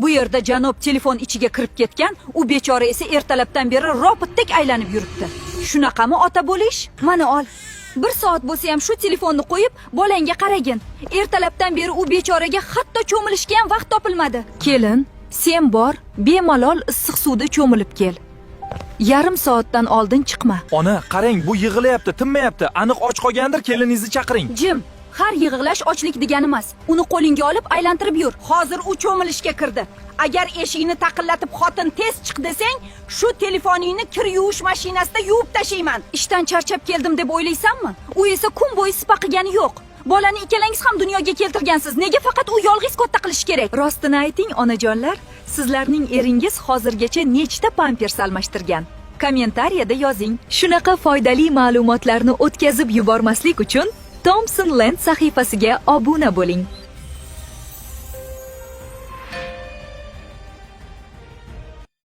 Bu yerda janob telefon ichiga kirib ketgan, u bechora esa ertalabdan beri robotdek aylanib yuribdi. Shunaqami ota bo'lish? Mana ol. 1 soat bo'lsa ham shu telefonni qo'yib, bolangga qaragin. Ertalabdan beri u bechoraga hatto cho'milishga ham vaqt topilmadi. Kelin, sen bor, bemalol issiq suvda cho'milib kel. Yarim soatdan oldin chiqma. Ona, qarang, bu yig'layapti, tinmayapti. Aniq och qolgandir, keliningizni chaqiring. Jim, har yig'lash ochlik degani emas. Uni qo'lingga olib aylantirib yur. Hozir u cho'milishga kirdi. Agar eshikni taqillatib xotin tez chiq desang, shu telefoningni kir yuvish mashinasida yuvib tashlayman. Ishdan charchab keldim deb o'ylaysanmi? U esa kun bo'yi sipa qilgani yo'q. Bolani ikkalangiz ham dunyoga keltirgansiz. Nega faqat u yolg'iz katta qilish kerak? Rostini ayting, onajonlar, sizlarning eringiz hozirgacha nechta pampers almashtirgan? Kommentariyada yozing. Shunaqa foydali ma'lumotlarni o'tkazib yubormaslik uchun Thompson Land sahifasiga obuna bo'ling.